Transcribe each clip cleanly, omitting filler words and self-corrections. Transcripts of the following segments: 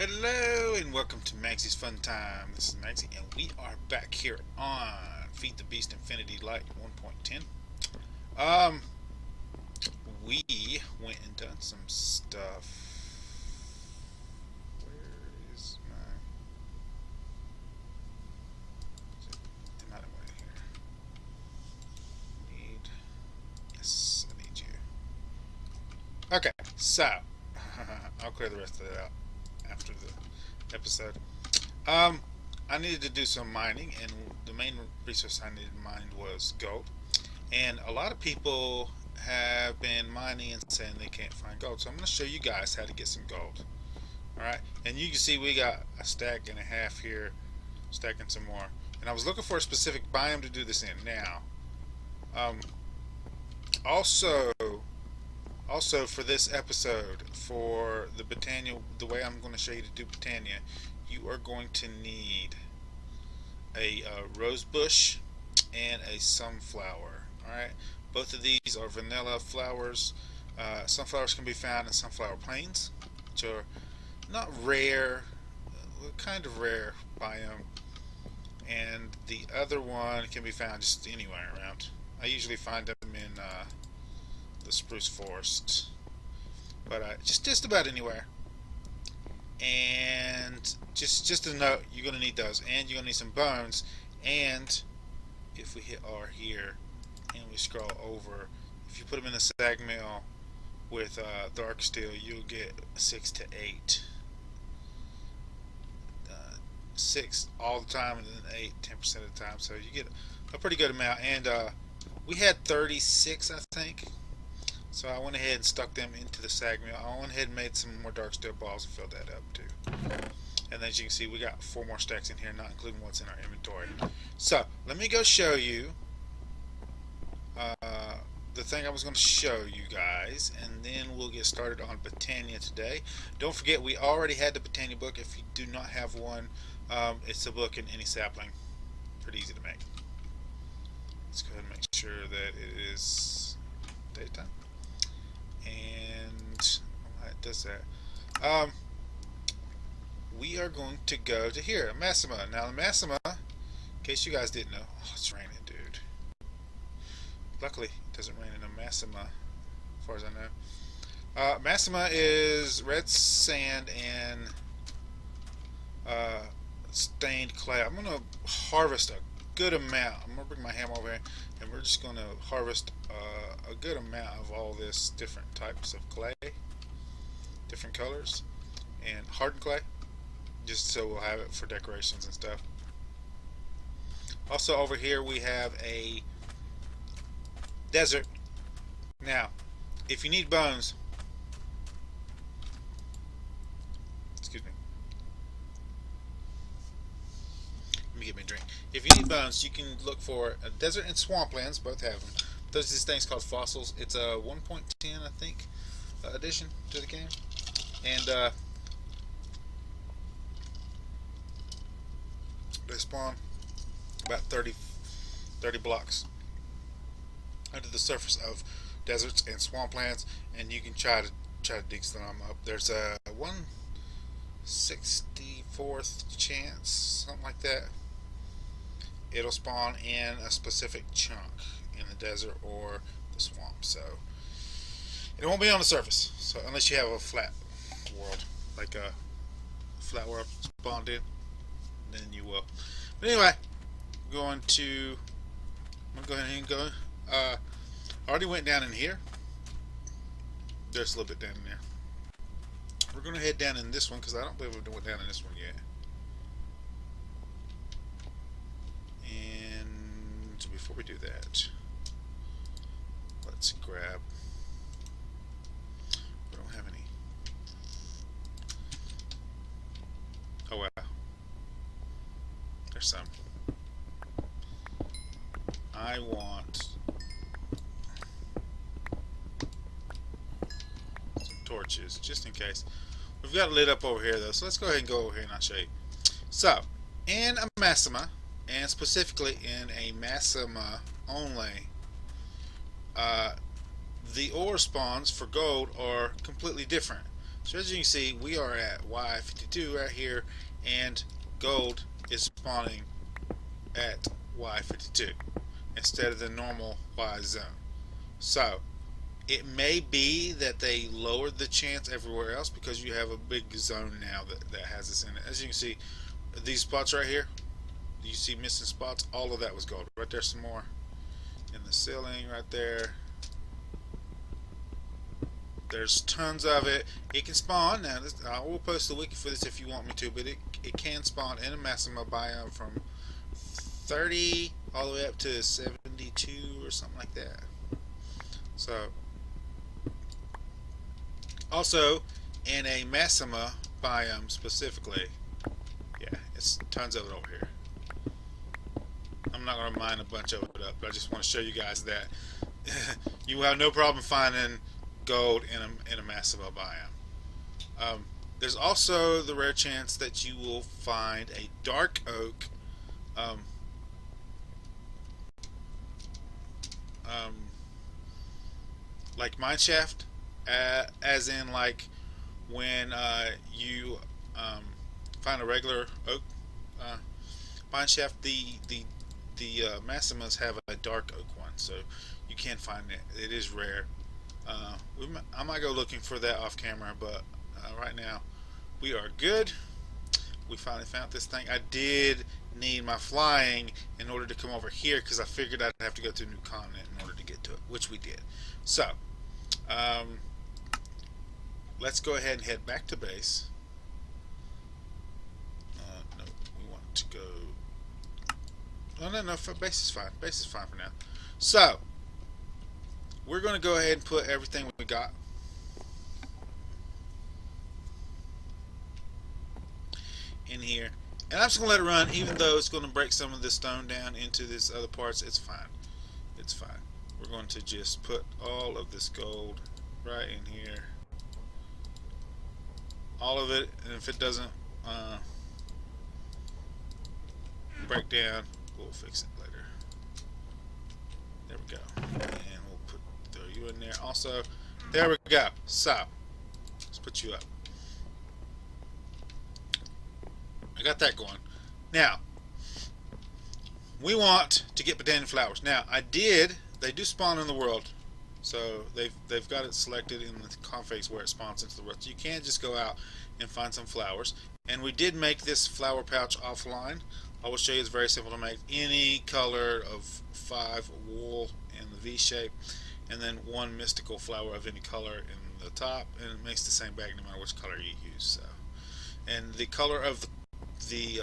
Hello and welcome to Maggie's Fun Time. This is Magzie and we are back here on Feed the Beast Infinity Lite 1.10. Um, we went and done some stuff. Where is my... Am I right here? Need... Yes, I need you. Okay, so I'll clear the rest of that out after the episode. Um, I needed to do some mining, and the main resource I needed mined was gold. And a lot of people have been mining and saying they can't find gold, so I'm going to show you guys how to get some gold. All right, and you can see we got a stack and a half here, stacking some more. And I was looking for a specific biome to do this in. Now, um, also, also for this episode, for the Botania, the way I'm going to show you to do Botania, you are going to need a rose bush and a sunflower. Alright, both of these are vanilla flowers. Sunflowers can be found in sunflower plains, which are not rare, kind of rare biome. And the other one can be found just anywhere around. I usually find them in the spruce forest, but just about anywhere. And just a note, you're gonna need those, and you're gonna need some bones. And if we hit R here and we scroll over, if you put them in a sag mill with dark steel, you'll get 6 to 8. 6 all the time, and then 8 10% of the time, so you get a pretty good amount. And we had 36, I think, so I went ahead and stuck them into the sag mill. I went ahead and made some more dark steel balls and filled that up too. And as you can see, we got 4 more stacks in here, not including what's in our inventory. So let me go show you the thing I was going to show you guys, and then we'll get started on Botania today. Don't forget, we already had the Botania book. If you do not have one, it's a book in any sapling. Pretty easy to make. Let's go ahead and make sure that it is daytime. And it does that. We are going to go to here, Massima. Now, the Massima, in case you guys didn't know, oh, it's raining, dude. Luckily, it doesn't rain in a Massima, as far as I know. Massima is red sand and stained clay. I'm going to harvest a good amount. I'm going to bring my hammer over here, and we're just going to harvest a good amount of all this different types of clay, different colors, and hardened clay, just so we'll have it for decorations and stuff. Also over here we have a desert. Now, if you need bones, excuse me, let me get me a drink. If you need bones, you can look for a desert and swamplands. Both have them. There's these things called fossils. It's a 1.10, I think, addition to the game, and they spawn about 30 blocks under the surface of deserts and swamplands, and you can try to dig them up. There's a 1/64th chance, something like that. It'll spawn in a specific chunk in the desert or the swamp, so it won't be on the surface. So unless you have a flat world, like a flat world spawned in, then you will. But anyway, I'm going to go ahead and go. I already went down in here. There's a little bit down in there. We're going to head down in this one because I don't believe we went down in this one yet. And before we do that, let's grab. We don't have any. Oh wow. There's some. I want some torches, just in case. We've got it lit up over here, though, so let's go ahead and go over here and I'll show you. So, in a Massima, and specifically in a Massima only, the ore spawns for gold are completely different. So as you can see, we are at Y52 right here, and gold is spawning at Y52 instead of the normal Y zone. So it may be that they lowered the chance everywhere else because you have a big zone now that has this in it. As you can see, these spots right here, you see missing spots, all of that was gold. Right there, some more in the ceiling right there. There's tons of it. It can spawn. Now, I will post the wiki for this if you want me to, but it can spawn in a Maxima biome from 30 all the way up to 72 or something like that. So, also in a Maxima biome specifically, yeah, it's tons of it over here. I'm not going to mine a bunch of it up, but I just want to show you guys that you have no problem finding gold in a Maxima biome. There's also the rare chance that you will find a dark oak like mineshaft, as in like when you find a regular oak mineshaft, the Maximas have a dark oak one, so you can find it. It is rare. I might go looking for that off camera, but right now we are good. We finally found this thing. I did need my flying in order to come over here because I figured I'd have to go to a new continent in order to get to it, which we did. So let's go ahead and head back to base. No, we want to go. Oh, no, base is fine. Base is fine for now. So we're going to go ahead and put everything we got. In here, and I'm just gonna let it run, even though it's going to break some of this stone down into this other parts. It's fine. It's fine. We're going to just put all of this gold right in here, all of it, and if it doesn't break down, we'll fix it later. There we go, and we'll throw you in there also. There we go. So let's put you up. I got that going. Now, we want to get Botania flowers. Now, they do spawn in the world. So they've got it selected in the configs where it spawns into the world. So you can't just go out and find some flowers. And we did make this flower pouch offline. I will show you, it's very simple to make. Any color of 5 wool in the V shape, and then 1 mystical flower of any color in the top, and it makes the same bag no matter which color you use. So, and the color of the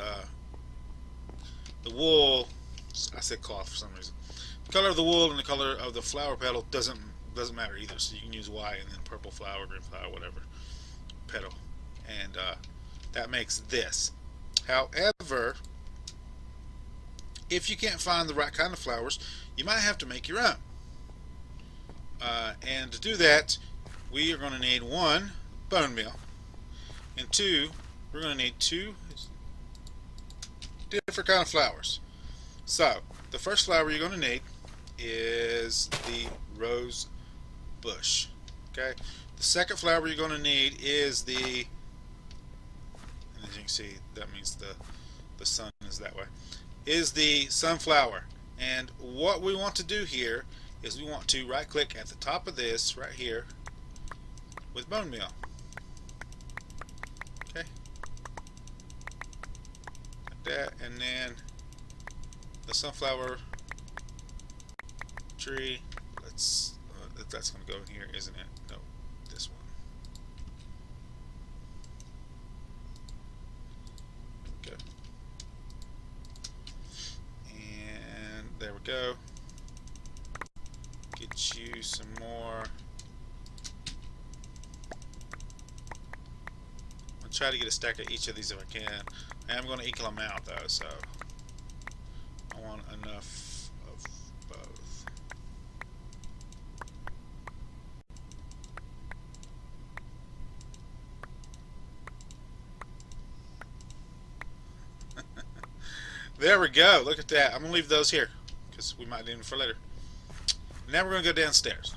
wool, I said cloth for some reason. The color of the wool and the color of the flower petal doesn't matter either. So you can use white and then purple flower, green flower, whatever petal, and that makes this. However, if you can't find the right kind of flowers, you might have to make your own. And to do that, we are going to need 1 bone meal, and 2, we're going to need 2 different kind of flowers. So the first flower you're going to need is the rose bush. Okay. The second flower you're going to need is the, and as you can see, that means the sun is that way, is the sunflower. And what we want to do here is we want to right click at the top of this right here with bone meal. Okay. That, and then the sunflower tree, that's going to go in here, isn't it? No, this one. Okay. And there we go. Get you some more. I'll try to get a stack of each of these if I can. I am going to equal them out though, so I want enough of both. There we go. Look at that. I'm going to leave those here because we might need them for later. Now we're going to go downstairs.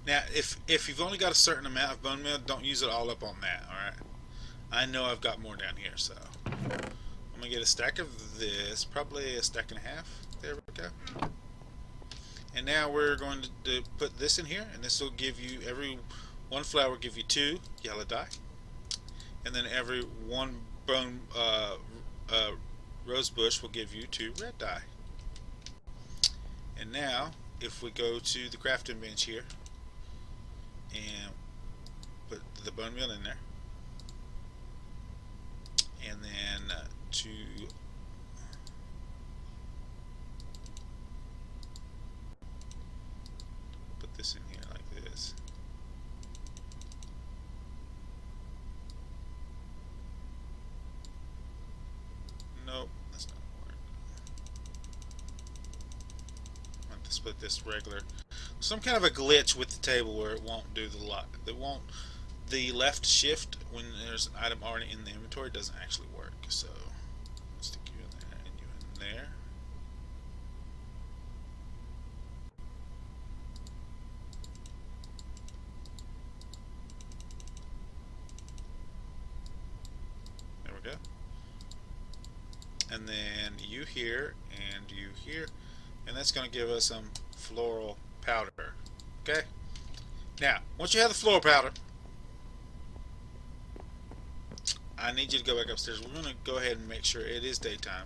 Now, if you've only got a certain amount of bone meal, don't use it all up on that. All right. I know I've got more down here, so I'm gonna get a stack of this, probably a stack and a half. There we go. And now we're going to put this in here, and this will give you every one flower will give you 2 yellow dye, and then every one bone rose bush will give you 2 red dye. And now, if we go to the crafting bench here and put the bone meal in there, and then to put this in here like this. Nope, that's not work. I have to split this regular. Some kind of a glitch with the table where it won't do the lock. The left shift when there's an item already in the inventory doesn't actually work. So let's stick you in there and you in there. There we go. And then you here and you here, and that's going to give us some floral powder. Okay. Now, once you have the floral powder, I need you to go back upstairs. We're going to go ahead and make sure it is daytime.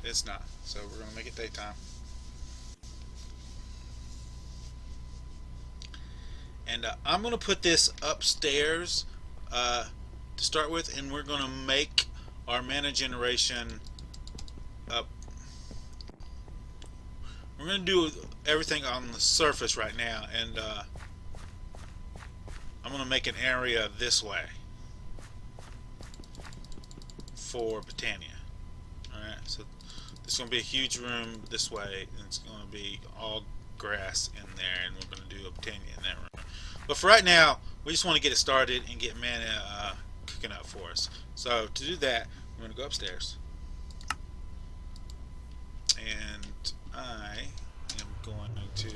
It's not, so we're going to make it daytime. And I'm going to put this upstairs to start with, and we're going to make our mana generation up. We're going to do everything on the surface right now, and I'm going to make an area this way for Botania. Alright, so this is going to be a huge room this way, and it's going to be all grass in there, and we're going to do a Botania in that room. But for right now, we just want to get it started and get mana cooking up for us. So to do that, we're going to go upstairs. And I am going to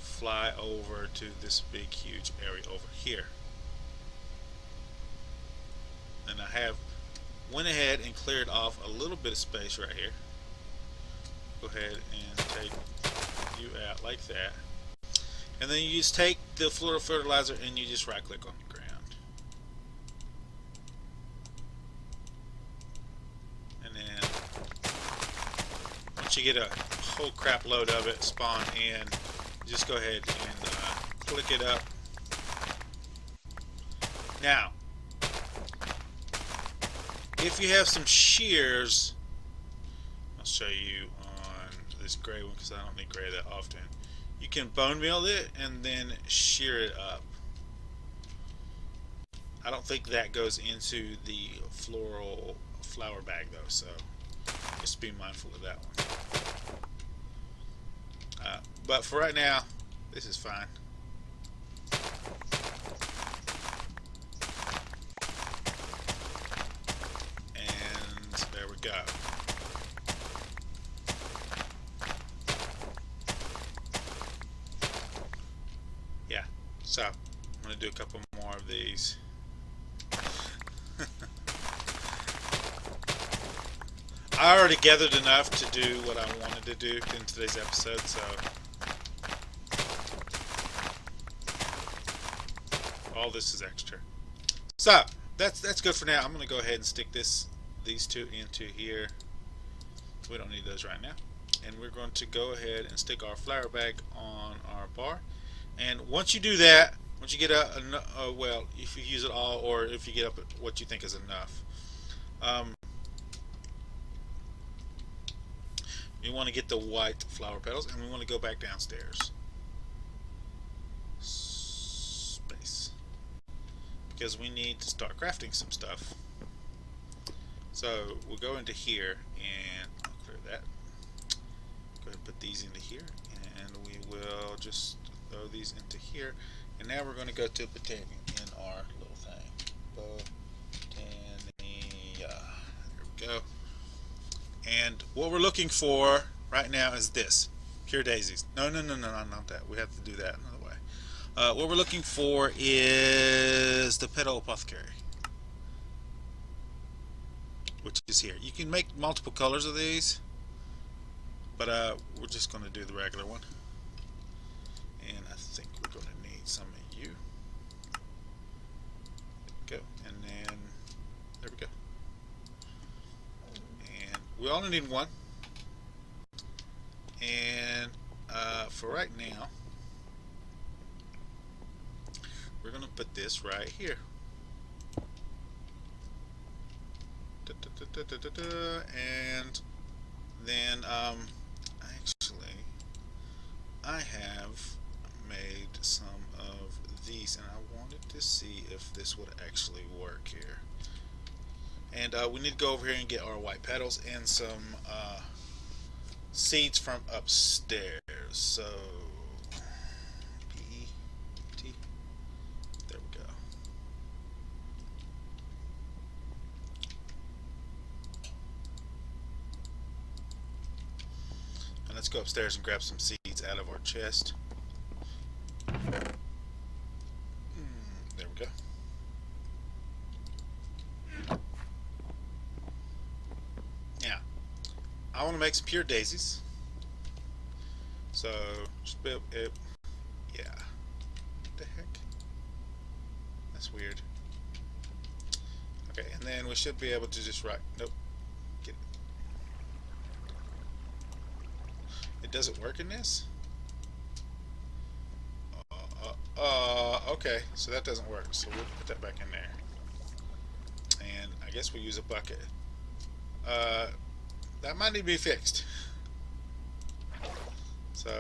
fly over to this big huge area over here, and I have went ahead and cleared off a little bit of space right here. Go ahead and take you out like that, and then you just take the floral fertilizer and you just right click on the ground, and then once you get a whole crap load of it spawn in, just go ahead and click it up. Now, if you have some shears, I'll show you on this gray one because I don't need gray that often. You can bone meal it and then shear it up. I don't think that goes into the floral flower bag though, so just be mindful of that one. But for right now, this is fine. And there we go. Yeah, so I'm going to do a couple more of these. I already gathered enough to do what I wanted to do in today's episode, so all this is extra. So that's good for now. I'm going to go ahead and stick these two into here. We don't need those right now, and we're going to go ahead and stick our flower bag on our bar. And once you do that, once you get well, if you use it all, or if you get up at what you think is enough, we want to get the white flower petals, and we want to go back downstairs. Space. Because we need to start crafting some stuff. So we'll go into here, and I'll clear that. Go ahead and put these into here, and we will just throw these into here. And now we're going to go to Botania in our little thing. Botania. There we go. And what we're looking for right now is this. Pure daisies. No, no, no, no, no, not that. We have to do that another way. What we're looking for is the petal apothecary, which is here. You can make multiple colors of these, but we're just going to do the regular one. And I think we're going to need some of you. There we go. And then, there we go. And we only need one. And for right now, we're going to put this right here. And then actually I have made some of these, and I wanted to see if this would actually work here. And we need to go over here and get our white petals and some seeds from upstairs. So P-T, there we go. And let's go upstairs and grab some seeds out of our chest. There we go. Now, I want to make some pure daisies. So, just yeah. What the heck? That's weird. Okay, and then we should be able to just write. Nope. Get it. It doesn't work in this? Okay, so that doesn't work. So we'll put that back in there. And I guess we'll use a bucket. That might need to be fixed. So,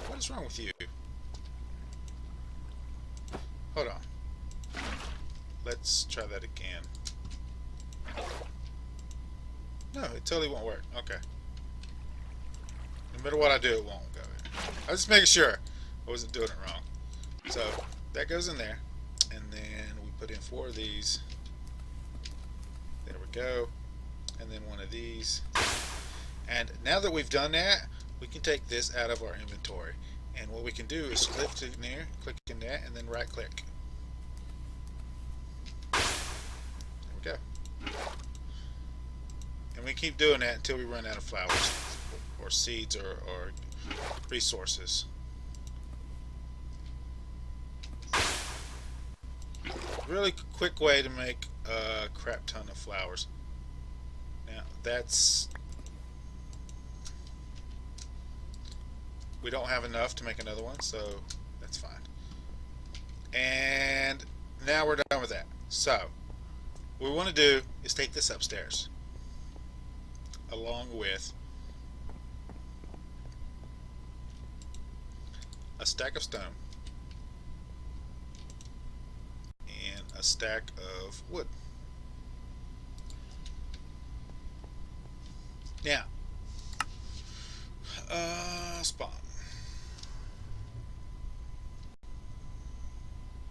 what is wrong with you? Hold on. Let's try that again. No, it totally won't work. Okay. No matter what I do, it won't go in. I was just making sure I wasn't doing it wrong. So, that goes in there. And then we put in 4 of these. There we go. And then 1 of these. And now that we've done that, we can take this out of our inventory. And what we can do is lift it in there, click in that, and then right click. There we go. And we keep doing that until we run out of flowers or seeds or resources. Really quick way to make a crap ton of flowers. Now that's, we don't have enough to make another one, so that's fine. And now we're done with that. So what we want to do is take this upstairs along with a stack of stone and a stack of wood. Now, spawn.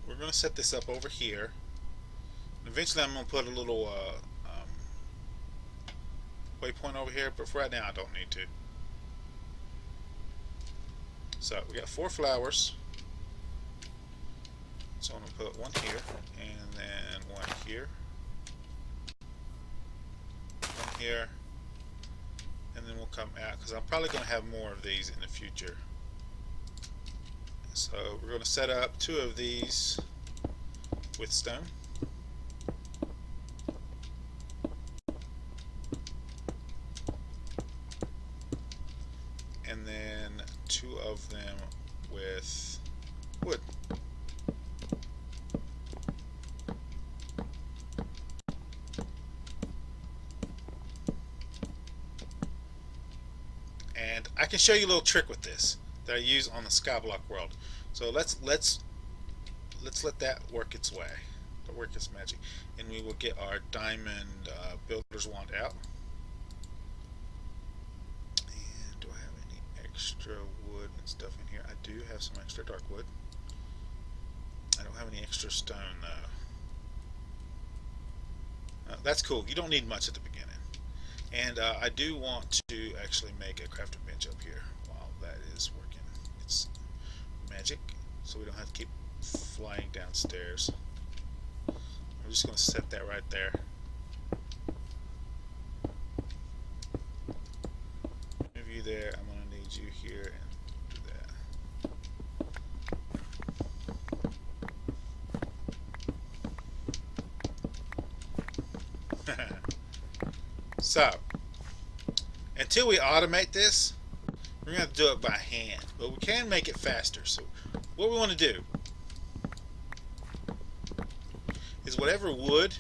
We're going to set this up over here. Eventually I'm going to put a little waypoint over here, but for right now I don't need to. So we got 4 flowers. So I'm going to put 1 here, and then 1 here, 1 here, and then we'll come out, because I'm probably going to have more of these in the future. So we're going to set up 2 of these with stone. And then 2 of them with wood. And I can show you a little trick with this that I use on the Skyblock world. So let's let that work its way, work its magic, and we will get our diamond builder's wand out. And do I have any extra wood and stuff in here? I do have some extra dark wood. I don't have any extra stone though. That's cool. You don't need much at the beginning. And I do want to actually make a crafting bench up here while that is working. It's magic, so we don't have to keep flying downstairs. I'm just going to set that right there. Move you there. I'm going to need you here and do that. So, until we automate this, we're going to have to do it by hand. But we can make it faster. So, what we want to do is whatever wood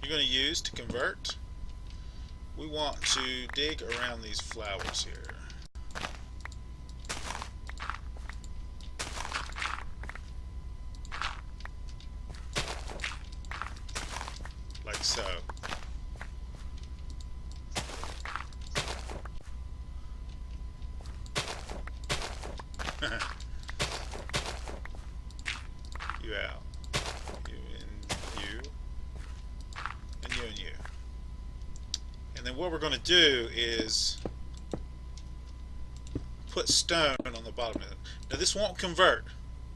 you're going to use to convert, we want to dig around these flowers here. Like so. You out. You and you. And you and you. And then what we're going to do is put stone on the bottom of it. Now this won't convert,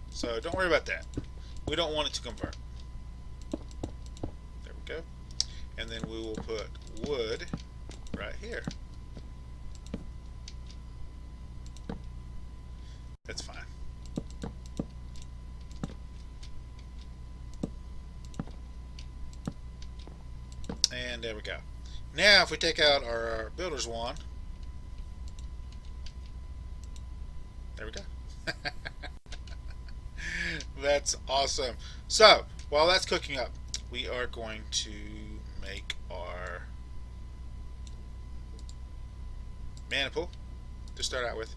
so don't worry about that. We don't want it to convert. There we go. And then we will put wood right here. That's fine. And there we go. Now if we take out our builder's wand, there we go. That's awesome. So while that's cooking up, we are going to make our maniple to start out with.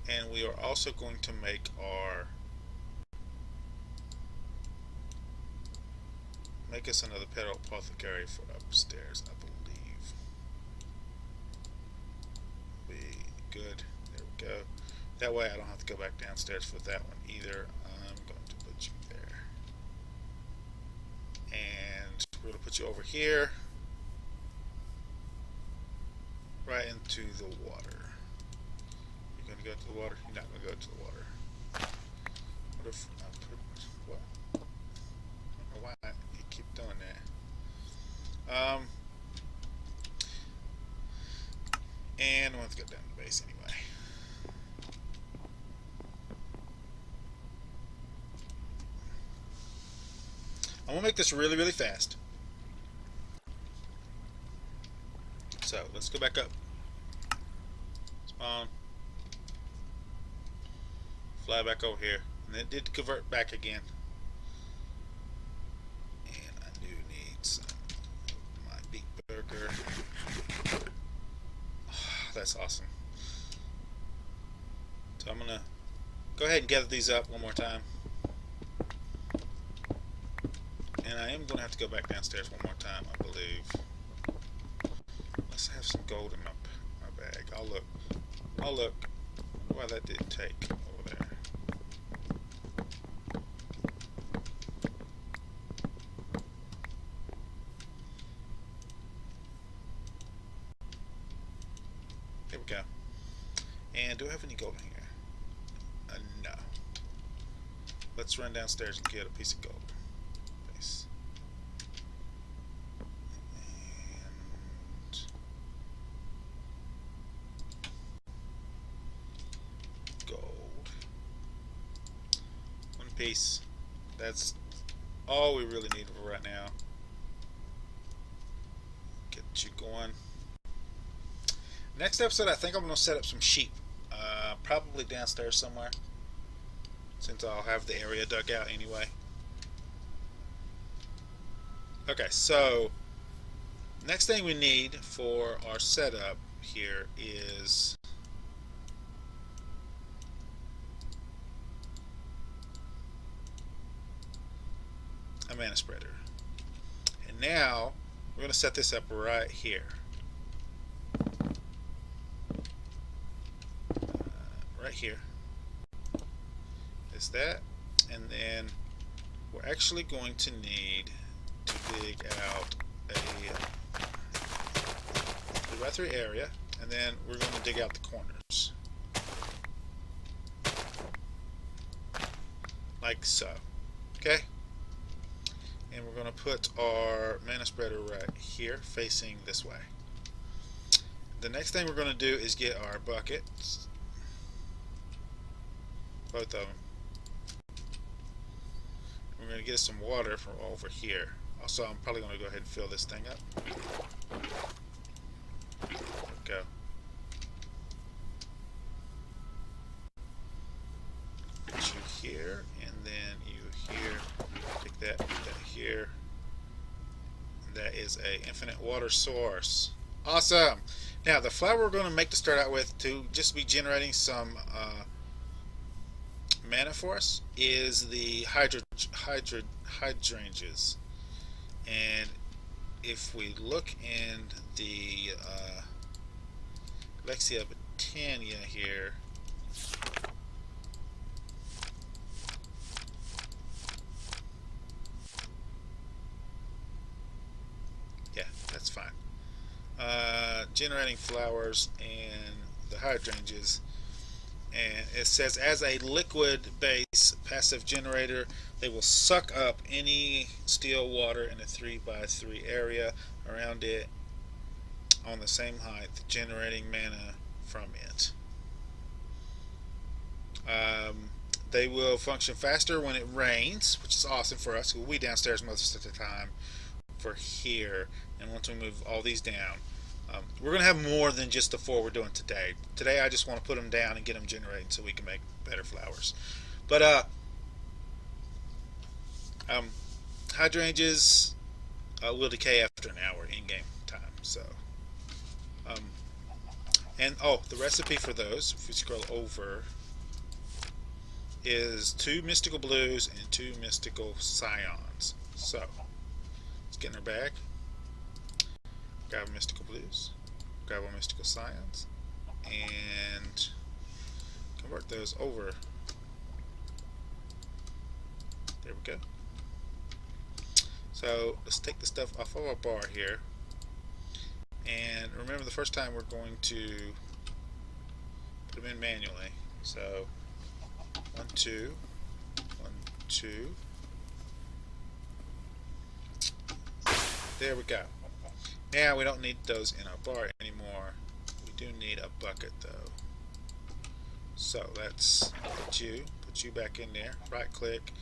And we are also going to make our make us another pedal apothecary for upstairs, I believe. Be good. There we go. That way I don't have to go back downstairs for that one either. I'm going to put you there. And we're going to put you over here. Right into the water. You're going to go to the water? You're not going to go to the water. What if I put... what? I don't know why you keep doing that. And we'll have to go down to the base anyway. I'm gonna make this really, really fast. So let's go back up. Spawn. Fly back over here. And it did convert back again. And I do need some of my beef burger. That's awesome. So I'm gonna go ahead and gather these up one more time. And I am gonna have to go back downstairs one more time, I believe. Let's have some gold in my bag. I'll look. I'll look. Why that didn't take over there. There we go. And do I have any gold in here? No. Let's run downstairs and get a piece of gold. Base. And gold. One piece. That's all we really need for right now. Get you going. Next episode, I think I'm going to set up some sheep. Probably downstairs somewhere, since I'll have the area dug out anyway. Okay, so next thing we need for our setup here is a mana spreader. And now we're going to set this up right here. Right here is that, and then we're actually going to need to dig out a 3x3 area, and then we're going to dig out the corners. Like so. Okay? And we're going to put our mana spreader right here, facing this way. The next thing we're going to do is get our buckets. Both of them. We're going to get some water from over here. Also, I'm probably going to go ahead and fill this thing up. There we go. Put you here, and then you here. Take that, put that here. And that is a infinite water source. Awesome! Now, the flower we're going to make to start out with to just be generating some mana for us is the hydrangeas. And if we look in the Botania here, yeah, that's fine. Generating flowers and the hydrangeas, and it says as a liquid base passive generator, they will suck up any still water in a 3x3 area around it on the same height, generating mana from it. They will function faster when it rains, which is awesome for us. We'll be downstairs most of the time for here, and once we move all these down, we're going to have more than just the 4 we're doing today. Today I just want to put them down and get them generating so we can make better flowers. But hydrangeas will decay after an hour in-game time. So, and the recipe for those, if we scroll over, is 2 mystical blues and 2 mystical scions. So, let's get in our bag. Grab mystical blues, grab our mystical scions, and convert those over. There we go. So let's take the stuff off of our bar here, and remember the first time we're going to put them in manually. So 1, 2, 1, 2. There we go. Now we don't need those in our bar anymore. We do need a bucket though. So let's put you back in there. Right click,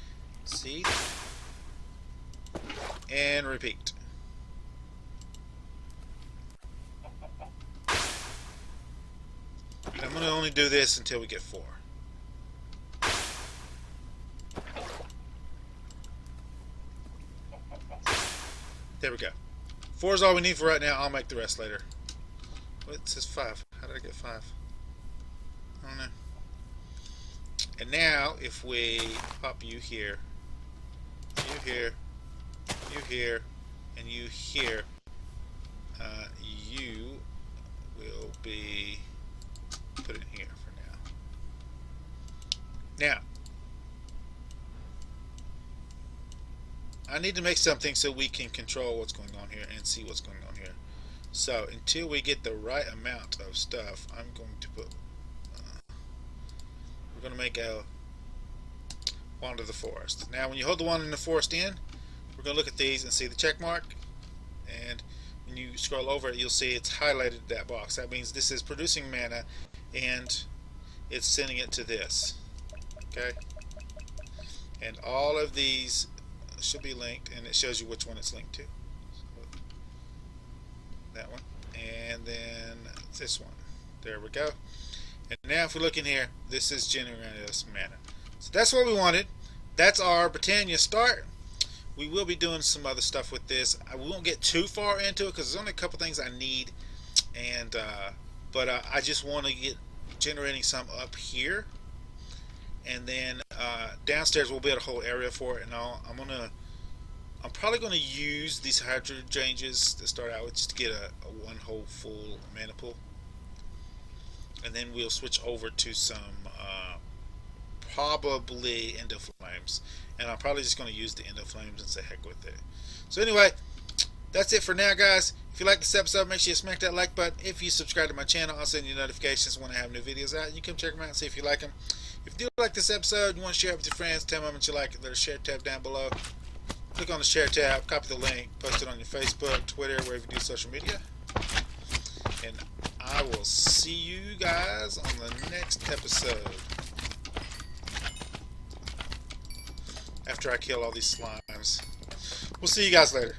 seed, and repeat. I'm going to only do this until we get 4. There we go. 4 is all we need for right now. I'll make the rest later. What, it says 5. How did I get 5? I don't know. And now, if we pop you here, you here, you here, and you here, you will be put in here for now. Now, I need to make something so we can control what's going on here and see what's going on here. So until we get the right amount of stuff, I'm going to put we're going to make a wand of the forest. Now when you hold the wand in the forest in, we're going to look at these and see the check mark, and when you scroll over it, you'll see it's highlighted that box. That means this is producing mana and it's sending it to this. Okay, and all of these should be linked, and it shows you which one it's linked to. So that one, and then this one. There we go. And now if we look in here, this is generating us mana. So that's what we wanted. That's our Botania start. We will be doing some other stuff with this. I won't get too far into it because there's only a couple things I need, and but I just want to get generating some up here, and then downstairs we'll build a whole area for it. And I'm probably gonna use these hydrangeas to start out with, just to get a one whole full mana pool, and then we'll switch over to some probably Endo Flames, and I'm probably just going to use the Endo Flames and say heck with it. So anyway, that's it for now, guys. If you like this episode, make sure you smack that like button. If you subscribe to my channel, I'll send you notifications when I have new videos out. You can check them out and see if you like them. If you do like this episode, you want to share it with your friends, tell them how much you like it. There's a share tab down below. Click on the share tab, copy the link, post it on your Facebook, Twitter, wherever you do social media. And I will see you guys on the next episode. After I kill all these slimes. We'll see you guys later.